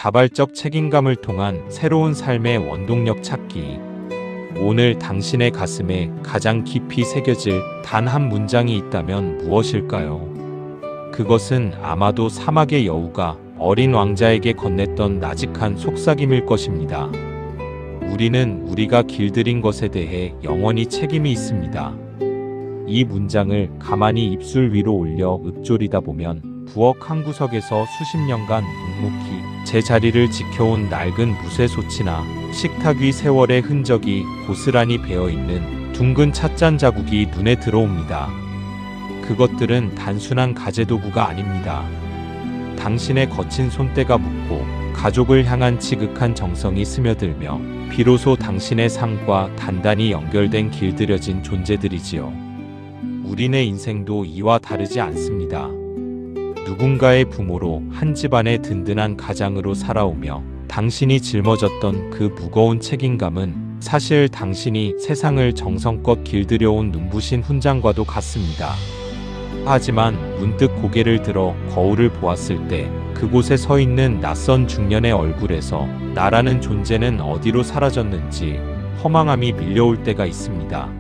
자발적 책임감을 통한 새로운 삶의 원동력 찾기. 오늘 당신의 가슴에 가장 깊이 새겨질 단 한 문장이 있다면 무엇일까요? 그것은 아마도 사막의 여우가 어린 왕자에게 건넸던 나직한 속삭임일 것입니다. 우리는 우리가 길들인 것에 대해 영원히 책임이 있습니다. 이 문장을 가만히 입술 위로 올려 읊조리다 보면 부엌 한 구석에서 수십 년간 묵묵히 제자리를 지켜온 낡은 무쇠솥이나 식탁 위 세월의 흔적이 고스란히 배어있는 둥근 찻잔 자국이 눈에 들어옵니다. 그것들은 단순한 가재도구가 아닙니다. 당신의 거친 손때가 묻고 가족을 향한 지극한 정성이 스며들며 비로소 당신의 삶과 단단히 연결된 길들여진 존재들이지요. 우리네 인생도 이와 다르지 않습니다. 누군가의 부모로 한 집안의 든든한 가장으로 살아오며 당신이 짊어졌던 그 무거운 책임감은 사실 당신이 세상을 정성껏 길들여온 눈부신 훈장과도 같습니다. 하지만 문득 고개를 들어 거울을 보았을 때 그곳에 서 있는 낯선 중년의 얼굴에서 나라는 존재는 어디로 사라졌는지 허망함이 밀려올 때가 있습니다.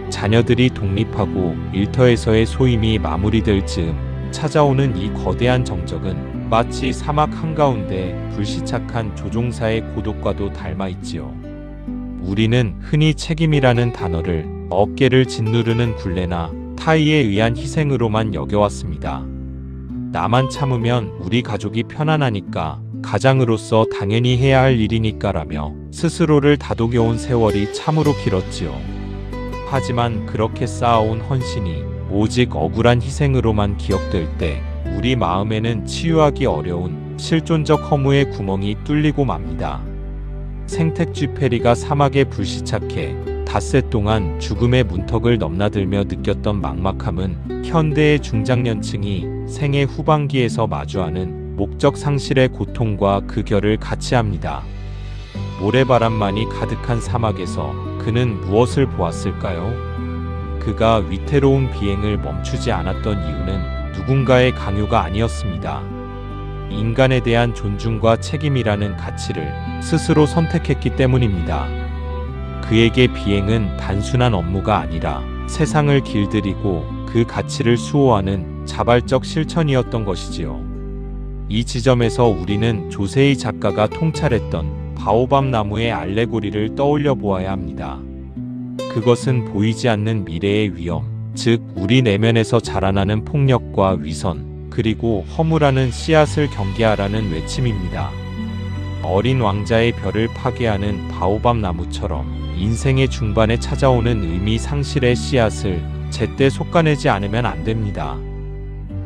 자녀들이 독립하고 일터에서의 소임이 마무리될 즈음 찾아오는 이 거대한 정적은 마치 사막 한가운데 불시착한 조종사의 고독과도 닮아있지요. 우리는 흔히 책임이라는 단어를 어깨를 짓누르는 굴레나 타의에 의한 희생으로만 여겨왔습니다. 나만 참으면 우리 가족이 편안하니까, 가장으로서 당연히 해야 할 일이니까라며 스스로를 다독여온 세월이 참으로 길었지요. 하지만 그렇게 쌓아온 헌신이 오직 억울한 희생으로만 기억될 때 우리 마음에는 치유하기 어려운 실존적 허무의 구멍이 뚫리고 맙니다. 생텍쥐페리가 사막에 불시착해 닷새 동안 죽음의 문턱을 넘나들며 느꼈던 막막함은 현대의 중장년층이 생애 후반기에서 마주하는 목적 상실의 고통과 그 결을 같이 합니다. 모래바람만이 가득한 사막에서 그는 무엇을 보았을까요? 그가 위태로운 비행을 멈추지 않았던 이유는 누군가의 강요가 아니었습니다. 인간에 대한 존중과 책임이라는 가치를 스스로 선택했기 때문입니다. 그에게 비행은 단순한 업무가 아니라 세상을 길들이고 그 가치를 수호하는 자발적 실천이었던 것이지요. 이 지점에서 우리는 조세희 작가가 통찰했던 바오밥 나무의 알레고리를 떠올려 보아야 합니다. 그것은 보이지 않는 미래의 위험, 즉 우리 내면에서 자라나는 폭력과 위선, 그리고 허무라는 씨앗을 경계하라는 외침입니다. 어린 왕자의 별을 파괴하는 바오밥 나무처럼 인생의 중반에 찾아오는 의미 상실의 씨앗을 제때 솎아내지 않으면 안 됩니다.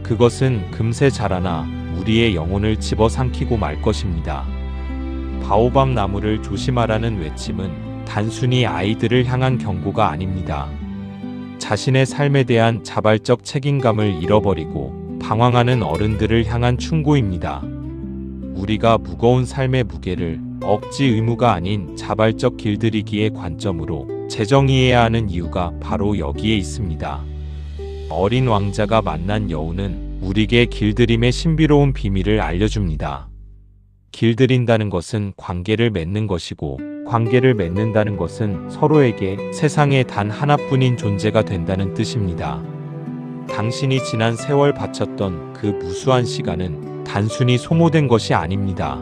그것은 금세 자라나 우리의 영혼을 집어삼키고 말 것입니다. 바오밥 나무를 조심하라는 외침은 단순히 아이들을 향한 경고가 아닙니다. 자신의 삶에 대한 자발적 책임감을 잃어버리고 방황하는 어른들을 향한 충고입니다. 우리가 무거운 삶의 무게를 억지 의무가 아닌 자발적 길들이기의 관점으로 재정의해야 하는 이유가 바로 여기에 있습니다. 어린 왕자가 만난 여우는 우리에게 길들임의 신비로운 비밀을 알려줍니다. 길들인다는 것은 관계를 맺는 것이고, 관계를 맺는다는 것은 서로에게 세상에 단 하나뿐인 존재가 된다는 뜻입니다. 당신이 지난 세월 바쳤던 그 무수한 시간은 단순히 소모된 것이 아닙니다.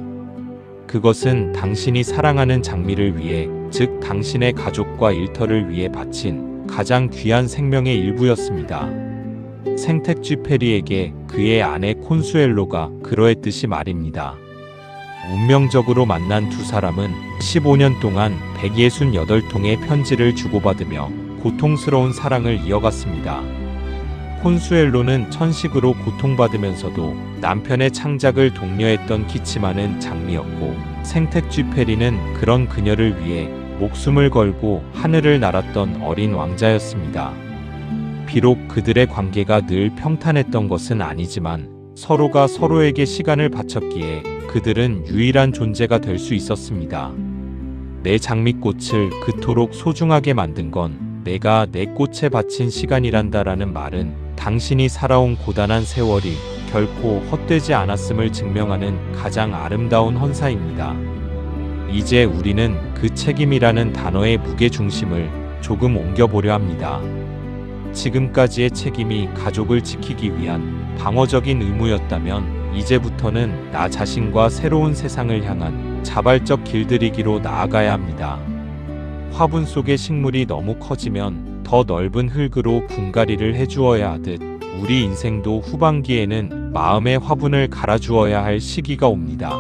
그것은 당신이 사랑하는 장미를 위해, 즉 당신의 가족과 일터를 위해 바친 가장 귀한 생명의 일부였습니다. 생텍쥐페리에게 그의 아내 콘수엘로가 그러했듯이 말입니다. 운명적으로 만난 두 사람은 15년 동안 168통의 편지를 주고받으며 고통스러운 사랑을 이어갔습니다. 콘수엘로는 천식으로 고통받으면서도 남편의 창작을 독려했던 기침하는 장미였고, 생텍쥐페리는 그런 그녀를 위해 목숨을 걸고 하늘을 날았던 어린 왕자였습니다. 비록 그들의 관계가 늘 평탄했던 것은 아니지만 서로가 서로에게 시간을 바쳤기에 그들은 유일한 존재가 될 수 있었습니다. 내 장미꽃을 그토록 소중하게 만든 건 내가 내 꽃에 바친 시간이란다라는 말은 당신이 살아온 고단한 세월이 결코 헛되지 않았음을 증명하는 가장 아름다운 헌사입니다. 이제 우리는 그 책임이라는 단어의 무게중심을 조금 옮겨보려 합니다. 지금까지의 책임이 가족을 지키기 위한 방어적인 의무였다면 이제부터는 나 자신과 새로운 세상을 향한 자발적 길들이기로 나아가야 합니다. 화분 속의 식물이 너무 커지면 더 넓은 흙으로 분갈이를 해주어야 하듯 우리 인생도 후반기에는 마음의 화분을 갈아주어야 할 시기가 옵니다.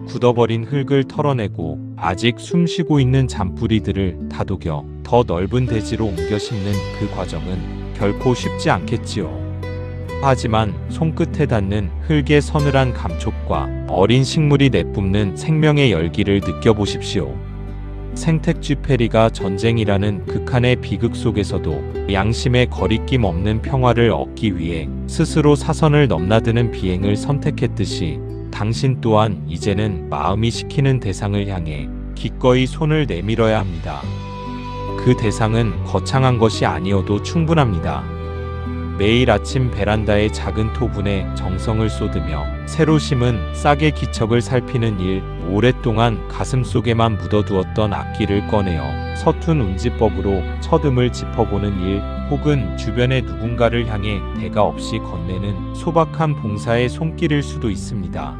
굳어버린 흙을 털어내고 아직 숨쉬고 있는 잔뿌리들을 다독여 더 넓은 대지로 옮겨 심는 그 과정은 결코 쉽지 않겠지요. 하지만 손끝에 닿는 흙의 서늘한 감촉과 어린 식물이 내뿜는 생명의 열기를 느껴보십시오. 생텍쥐페리가 전쟁이라는 극한의 비극 속에서도 양심의 거리낌 없는 평화를 얻기 위해 스스로 사선을 넘나드는 비행을 선택했듯이 당신 또한 이제는 마음이 시키는 대상을 향해 기꺼이 손을 내밀어야 합니다. 그 대상은 거창한 것이 아니어도 충분합니다. 매일 아침 베란다의 작은 토분에 정성을 쏟으며 새로 심은 싹의 기척을 살피는 일, 오랫동안 가슴속에만 묻어두었던 악기를 꺼내어 서툰 운지법으로 첫음을 짚어보는 일, 혹은 주변의 누군가를 향해 대가 없이 건네는 소박한 봉사의 손길일 수도 있습니다.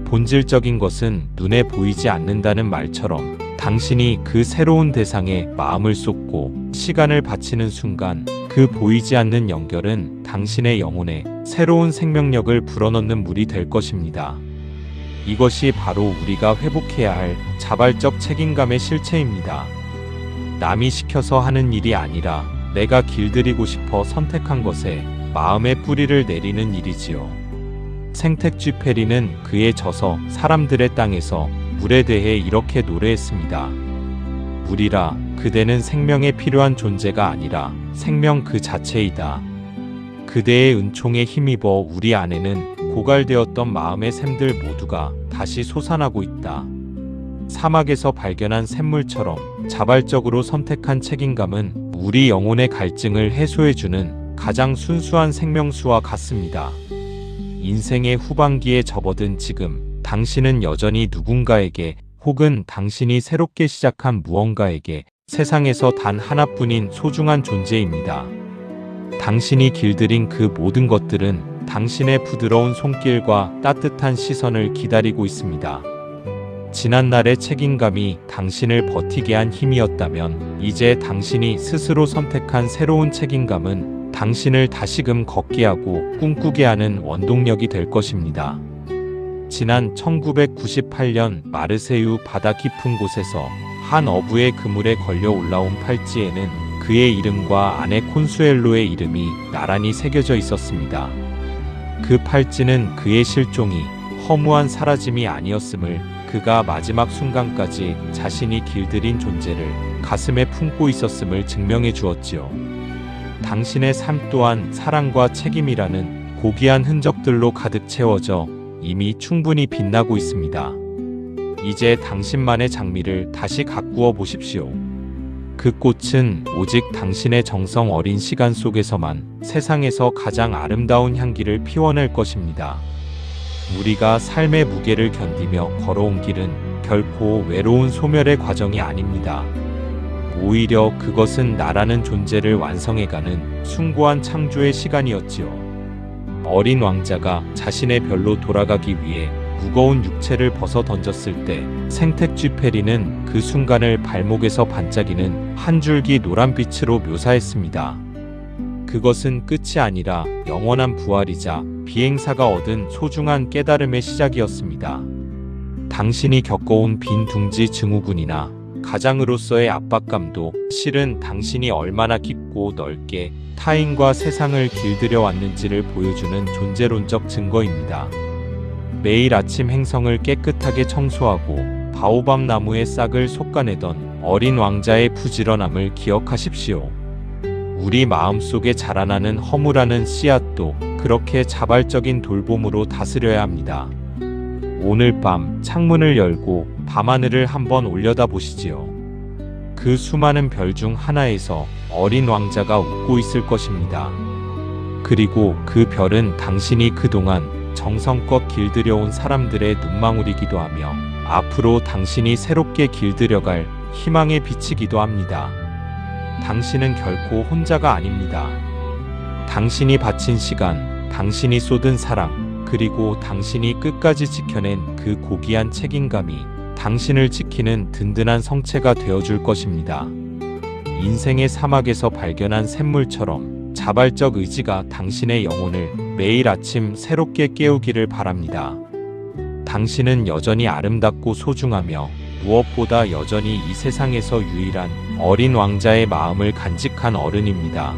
본질적인 것은 눈에 보이지 않는다는 말처럼 당신이 그 새로운 대상에 마음을 쏟고 시간을 바치는 순간 그 보이지 않는 연결은 당신의 영혼에 새로운 생명력을 불어넣는 물이 될 것입니다. 이것이 바로 우리가 회복해야 할 자발적 책임감의 실체입니다. 남이 시켜서 하는 일이 아니라 내가 길들이고 싶어 선택한 것에 마음의 뿌리를 내리는 일이지요. 생텍쥐페리는 그의 저서 사람들의 땅에서 물에 대해 이렇게 노래했습니다. 물이라, 그대는 생명에 필요한 존재가 아니라 생명 그 자체이다. 그대의 은총에 힘입어 우리 안에는 고갈되었던 마음의 샘들 모두가 다시 솟아나고 있다. 사막에서 발견한 샘물처럼 자발적으로 선택한 책임감은 우리 영혼의 갈증을 해소해주는 가장 순수한 생명수와 같습니다. 인생의 후반기에 접어든 지금, 당신은 여전히 누군가에게 혹은 당신이 새롭게 시작한 무언가에게 세상에서 단 하나뿐인 소중한 존재입니다. 당신이 길들인 그 모든 것들은 당신의 부드러운 손길과 따뜻한 시선을 기다리고 있습니다. 지난날의 책임감이 당신을 버티게 한 힘이었다면 이제 당신이 스스로 선택한 새로운 책임감은 당신을 다시금 걷게 하고 꿈꾸게 하는 원동력이 될 것입니다. 지난 1998년 마르세유 바다 깊은 곳에서 한 어부의 그물에 걸려 올라온 팔찌에는 그의 이름과 아내 콘수엘로의 이름이 나란히 새겨져 있었습니다. 그 팔찌는 그의 실종이 허무한 사라짐이 아니었음을, 그가 마지막 순간까지 자신이 길들인 존재를 가슴에 품고 있었음을 증명해 주었지요. 당신의 삶 또한 사랑과 책임이라는 고귀한 흔적들로 가득 채워져 이미 충분히 빛나고 있습니다. 이제 당신만의 장미를 다시 가꾸어 보십시오. 그 꽃은 오직 당신의 정성 어린 시간 속에서만 세상에서 가장 아름다운 향기를 피워낼 것입니다. 우리가 삶의 무게를 견디며 걸어온 길은 결코 외로운 소멸의 과정이 아닙니다. 오히려 그것은 나라는 존재를 완성해가는 숭고한 창조의 시간이었지요. 어린 왕자가 자신의 별로 돌아가기 위해 무거운 육체를 벗어 던졌을 때 생텍쥐페리는 그 순간을 발목에서 반짝이는 한 줄기 노란빛으로 묘사했습니다. 그것은 끝이 아니라 영원한 부활이자 비행사가 얻은 소중한 깨달음의 시작이었습니다. 당신이 겪어온 빈 둥지 증후군이나 가장으로서의 압박감도 실은 당신이 얼마나 깊고 넓게 타인과 세상을 길들여 왔는지를 보여주는 존재론적 증거입니다. 매일 아침 행성을 깨끗하게 청소하고 바오밥 나무의 싹을 솎아내던 어린 왕자의 부지런함을 기억하십시오. 우리 마음속에 자라나는 허무라는 씨앗도 그렇게 자발적인 돌봄으로 다스려야 합니다. 오늘 밤 창문을 열고 밤하늘을 한번 올려다 보시지요. 그 수많은 별 중 하나에서 어린 왕자가 웃고 있을 것입니다. 그리고 그 별은 당신이 그동안 정성껏 길들여온 사람들의 눈망울이기도 하며 앞으로 당신이 새롭게 길들여갈 희망의 빛이기도 합니다. 당신은 결코 혼자가 아닙니다. 당신이 바친 시간, 당신이 쏟은 사랑, 그리고 당신이 끝까지 지켜낸 그 고귀한 책임감이 당신을 지키는 든든한 성체가 되어줄 것입니다. 인생의 사막에서 발견한 샘물처럼 자발적 의지가 당신의 영혼을 매일 아침 새롭게 깨우기를 바랍니다. 당신은 여전히 아름답고 소중하며 무엇보다 여전히 이 세상에서 유일한 어린 왕자의 마음을 간직한 어른입니다.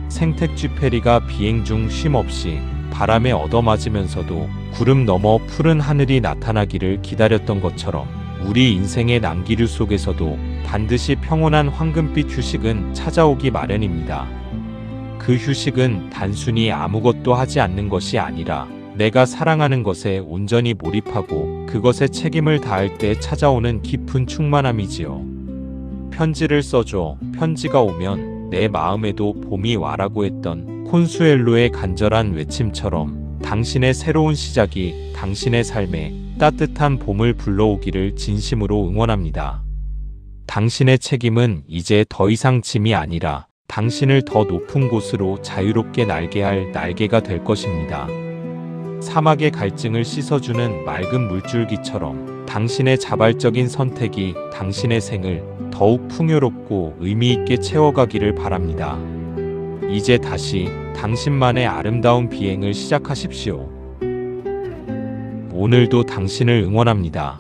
생택쥐페리가 비행 중 쉼없이 바람에 얻어맞으면서도 구름 너머 푸른 하늘이 나타나기를 기다렸던 것처럼 우리 인생의 난기류 속에서도 반드시 평온한 황금빛 휴식은 찾아오기 마련입니다. 그 휴식은 단순히 아무것도 하지 않는 것이 아니라 내가 사랑하는 것에 온전히 몰입하고 그것에 책임을 다할 때 찾아오는 깊은 충만함이지요. 편지를 써줘. 편지가 오면 내 마음에도 봄이 와라고 했던 콘수엘로의 간절한 외침처럼 당신의 새로운 시작이 당신의 삶에 따뜻한 봄을 불러오기를 진심으로 응원합니다. 당신의 책임은 이제 더 이상 짐이 아니라 당신을 더 높은 곳으로 자유롭게 날게 할 날개가 될 것입니다. 사막의 갈증을 씻어주는 맑은 물줄기처럼 당신의 자발적인 선택이 당신의 생을 더욱 풍요롭고 의미있게 채워가기를 바랍니다. 이제 다시 당신만의 아름다운 비행을 시작하십시오. 오늘도 당신을 응원합니다.